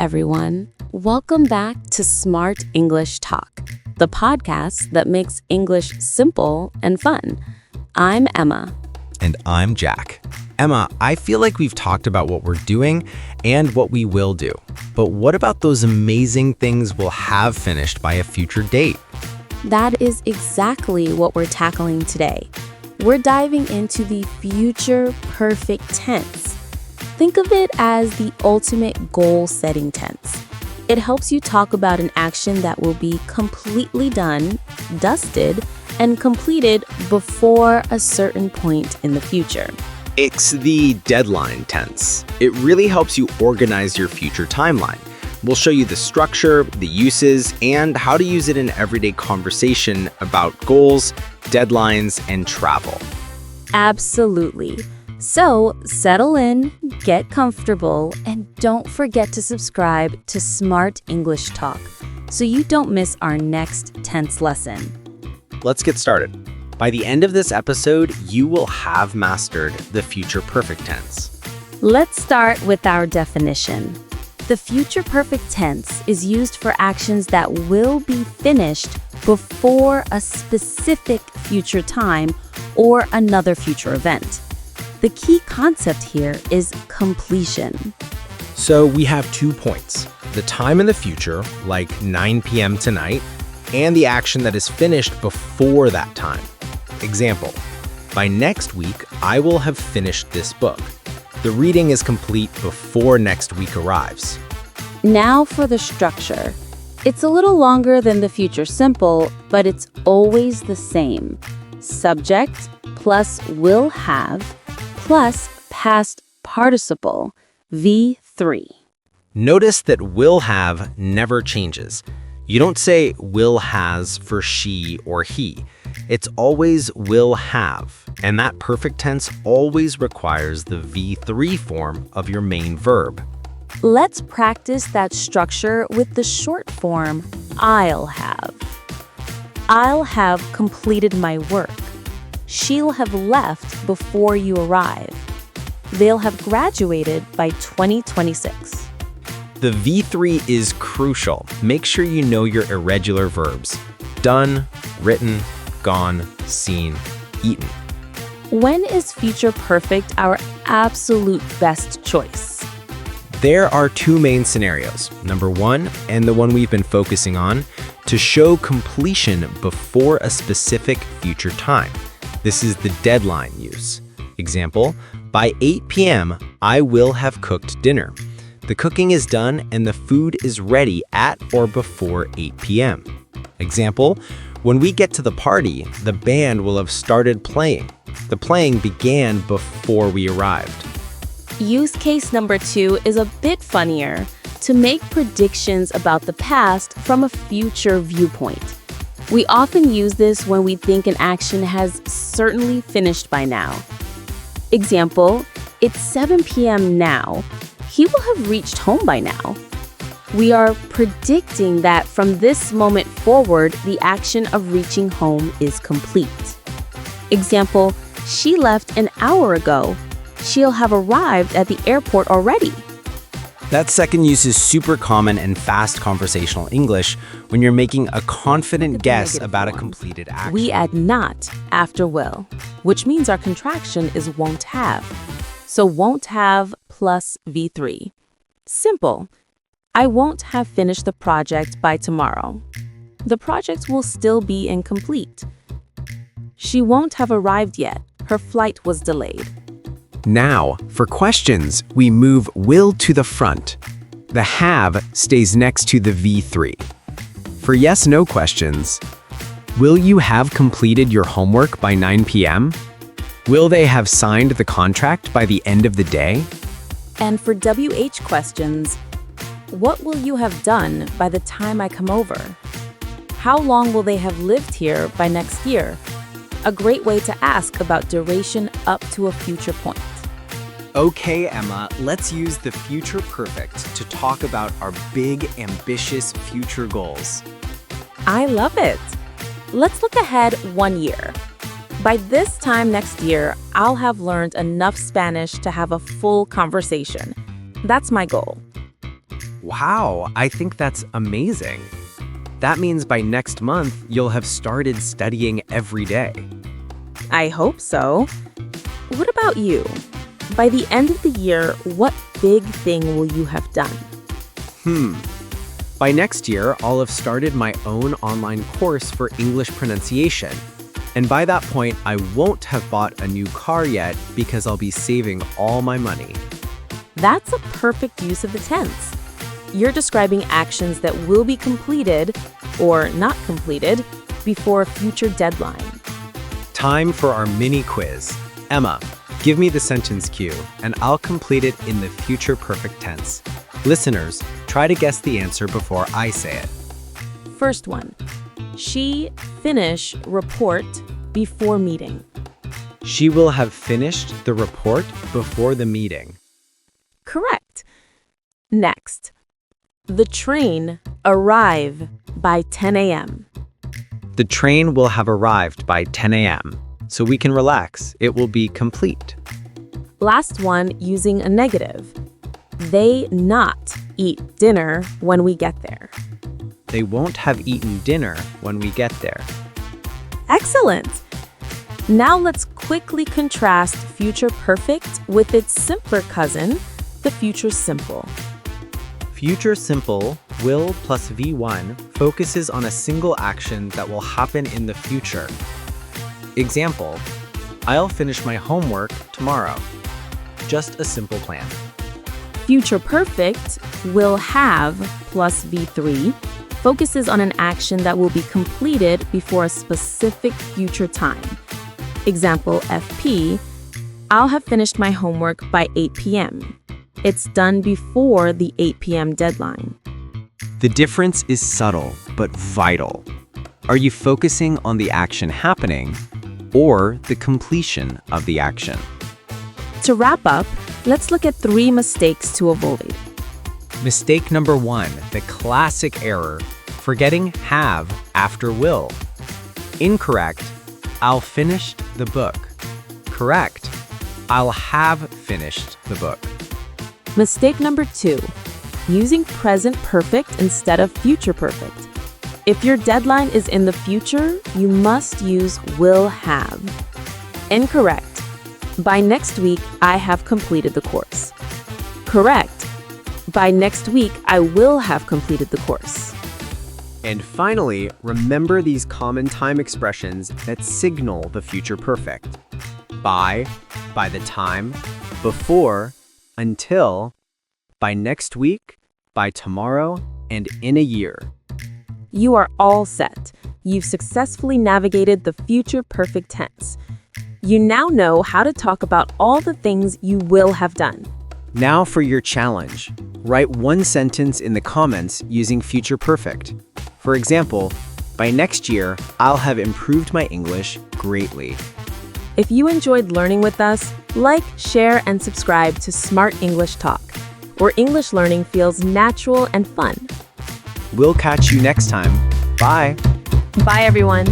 everyone. Welcome back to Smart English Talk, the podcast that makes English simple and fun. I'm Emma. And I'm Jack. Emma, I feel like we've talked about what we're doing and what we will do. But what about those amazing things we'll have finished by a future date? That is exactly what we're tackling today. We're diving into the future perfect tense. Think of it as the ultimate goal-setting tense. It helps you talk about an action that will be completely done, dusted, and completed before a certain point in the future. It's the deadline tense. It really helps you organize your future timeline. We'll show you the structure, the uses, and how to use it in everyday conversation about goals, deadlines, and travel. Absolutely. So settle in, get comfortable, and don't forget to subscribe to Smart English Talk so you don't miss our next tense lesson. Let's get started. By the end of this episode, you will have mastered the future perfect tense. Let's start with our definition. The future perfect tense is used for actions that will be finished before a specific future time or another future event. The key concept here is completion. So we have 2 points, the time in the future, like 9 p.m. tonight, and the action that is finished before that time. Example, by next week, I will have finished this book. The reading is complete before next week arrives. Now for the structure. It's a little longer than the future simple, but it's always the same. Subject plus will have plus past participle, V3. Notice that will have never changes. You don't say will has for she or he. It's always will have, and that perfect tense always requires the V3 form of your main verb. Let's practice that structure with the short form, I'll have. I'll have completed my work. She'll have left before you arrive. They'll have graduated by 2026. The V3 is crucial. Make sure you know your irregular verbs. Done, written, gone, seen, eaten. When is future perfect our absolute best choice? There are 2 main scenarios. Number 1, and the one we've been focusing on, to show completion before a specific future time. This is the deadline use. Example, by 8 p.m., I will have cooked dinner. The cooking is done and the food is ready at or before 8 p.m. Example, when we get to the party, the band will have started playing. The playing began before we arrived. Use case number 2 is a bit funnier, to make predictions about the past from a future viewpoint. We often use this when we think an action has certainly finished by now. Example, it's 7 p.m. now. He will have reached home by now. We are predicting that from this moment forward, the action of reaching home is complete. Example, she left an hour ago. She'll have arrived at the airport already. That second use is super common in fast conversational English when you're making a confident guess about a completed action. We add not after will, which means our contraction is won't have. So won't have plus V3. Simple. I won't have finished the project by tomorrow. The project will still be incomplete. She won't have arrived yet. Her flight was delayed. Now, for questions, we move will to the front. The have stays next to the V3. For yes/no questions, will you have completed your homework by 9 p.m.? Will they have signed the contract by the end of the day? And for WH questions, what will you have done by the time I come over? How long will they have lived here by next year? A great way to ask about duration up to a future point. Okay, Emma, let's use the future perfect to talk about our big, ambitious future goals. I love it. Let's look ahead 1 year. By this time next year, I'll have learned enough Spanish to have a full conversation. That's my goal. Wow, I think that's amazing. That means by next month, you'll have started studying every day. I hope so. What about you? By the end of the year, what big thing will you have done? By next year, I'll have started my own online course for English pronunciation. And by that point, I won't have bought a new car yet because I'll be saving all my money. That's a perfect use of the tense. You're describing actions that will be completed or not completed before a future deadline. Time for our mini quiz. Emma, give me the sentence cue, and I'll complete it in the future perfect tense. Listeners, try to guess the answer before I say it. First one. She finish report before meeting. She will have finished the report before the meeting. Correct. Next. The train arrive by 10 a.m. The train will have arrived by 10 a.m., so we can relax. It will be complete. Last one using a negative. They not eat dinner when we get there. They won't have eaten dinner when we get there. Excellent! Now let's quickly contrast future perfect with its simpler cousin, the future simple. Future simple, will plus V1, focuses on a single action that will happen in the future. Example, I'll finish my homework tomorrow. Just a simple plan. Future perfect, will have plus V3, focuses on an action that will be completed before a specific future time. Example FP, I'll have finished my homework by 8 p.m. It's done before the 8 p.m. deadline. The difference is subtle but vital. Are you focusing on the action happening or the completion of the action? To wrap up, let's look at 3 mistakes to avoid. Mistake number 1, the classic error, forgetting have after will. Incorrect, I'll finished the book. Correct, I'll have finished the book. Mistake number 2, using present perfect instead of future perfect. If your deadline is in the future, you must use will have. Incorrect, by next week, I have completed the course. Correct, by next week, I will have completed the course. And finally, remember these common time expressions that signal the future perfect. By the time, before, until, by next week, by tomorrow, and in a year. You are all set. You've successfully navigated the future perfect tense. You now know how to talk about all the things you will have done. Now for your challenge. Write one sentence in the comments using future perfect. For example, by next year, I'll have improved my English greatly. If you enjoyed learning with us, like, share, and subscribe to Smart English Talk, where English learning feels natural and fun. We'll catch you next time. Bye. Bye, everyone.